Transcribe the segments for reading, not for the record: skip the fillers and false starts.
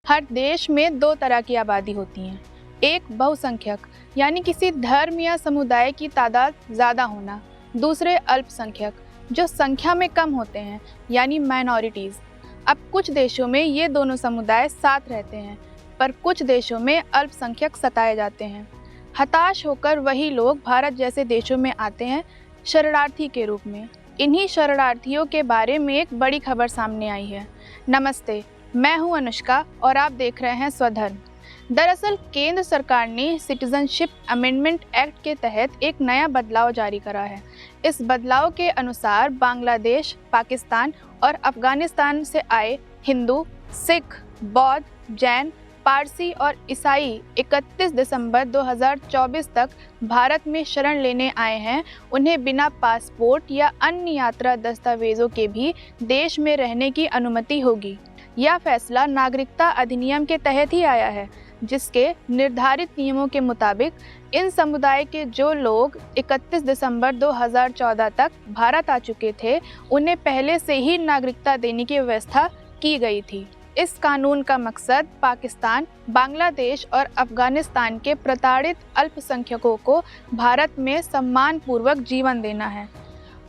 हर देश में दो तरह की आबादी होती है। एक बहुसंख्यक यानी किसी धर्म या समुदाय की तादाद ज़्यादा होना, दूसरे अल्पसंख्यक जो संख्या में कम होते हैं यानी माइनॉरिटीज़। अब कुछ देशों में ये दोनों समुदाय साथ रहते हैं, पर कुछ देशों में अल्पसंख्यक सताए जाते हैं। हताश होकर वही लोग भारत जैसे देशों में आते हैं शरणार्थी के रूप में। इन्हीं शरणार्थियों के बारे में एक बड़ी खबर सामने आई है। नमस्ते, मैं हूं अनुष्का और आप देख रहे हैं स्वधर्म। दरअसल केंद्र सरकार ने सिटीजनशिप अमेंडमेंट एक्ट के तहत एक नया बदलाव जारी करा है। इस बदलाव के अनुसार बांग्लादेश, पाकिस्तान और अफगानिस्तान से आए हिंदू, सिख, बौद्ध, जैन, पारसी और ईसाई 31 दिसंबर 2024 तक भारत में शरण लेने आए हैं, उन्हें बिना पासपोर्ट या अन्य यात्रा दस्तावेजों के भी देश में रहने की अनुमति होगी। यह फैसला नागरिकता अधिनियम के तहत ही आया है, जिसके निर्धारित नियमों के मुताबिक इन समुदाय के जो लोग 31 दिसंबर 2014 तक भारत आ चुके थे, उन्हें पहले से ही नागरिकता देने की व्यवस्था की गई थी। इस कानून का मकसद पाकिस्तान, बांग्लादेश और अफगानिस्तान के प्रताड़ित अल्पसंख्यकों को भारत में सम्मानपूर्वक जीवन देना है।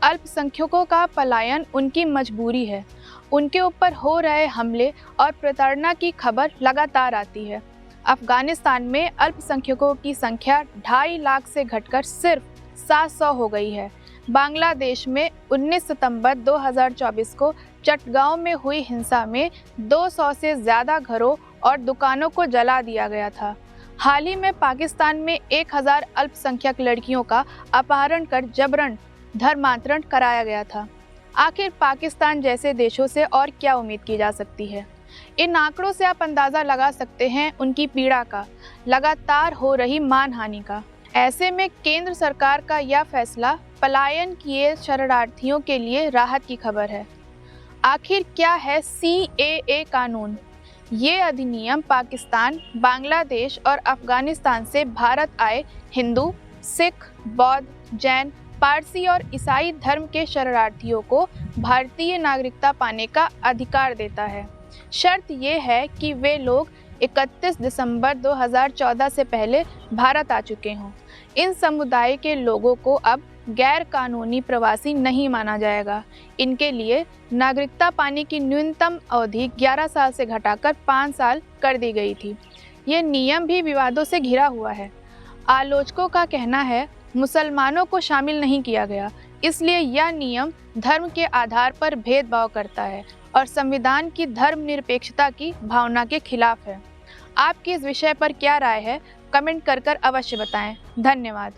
अल्पसंख्यकों का पलायन उनकी मजबूरी है। उनके ऊपर हो रहे हमले और प्रताड़ना की खबर लगातार आती है। अफगानिस्तान में अल्पसंख्यकों की संख्या 2.5 लाख से घटकर सिर्फ 700 हो गई है। बांग्लादेश में 19 सितंबर 2024 को चटगांव में हुई हिंसा में 200 से ज़्यादा घरों और दुकानों को जला दिया गया था। हाल ही में पाकिस्तान में 1000 अल्पसंख्यक लड़कियों का अपहरण कर जबरन धर्मांतरण कराया गया था। आखिर पाकिस्तान जैसे देशों से और क्या उम्मीद की जा सकती है? इन आंकड़ों से आप अंदाज़ा लगा सकते हैं उनकी पीड़ा का, लगातार हो रही मानहानि का। ऐसे में केंद्र सरकार का यह फैसला पलायन किए शरणार्थियों के लिए राहत की खबर है। आखिर क्या है CAA कानून? ये अधिनियम पाकिस्तान, बांग्लादेश और अफगानिस्तान से भारत आए हिंदू, सिख, बौद्ध, जैन, पारसी और ईसाई धर्म के शरणार्थियों को भारतीय नागरिकता पाने का अधिकार देता है। शर्त यह है कि वे लोग 31 दिसंबर 2014 से पहले भारत आ चुके हों। इन समुदाय के लोगों को अब गैर कानूनी प्रवासी नहीं माना जाएगा। इनके लिए नागरिकता पाने की न्यूनतम अवधि 11 साल से घटाकर 5 साल कर दी गई थी। ये नियम भी विवादों से घिरा हुआ है। आलोचकों का कहना है मुसलमानों को शामिल नहीं किया गया, इसलिए यह नियम धर्म के आधार पर भेदभाव करता है और संविधान की धर्मनिरपेक्षता की भावना के खिलाफ है। आपकी इस विषय पर क्या राय है? कमेंट कर अवश्य बताएं। धन्यवाद।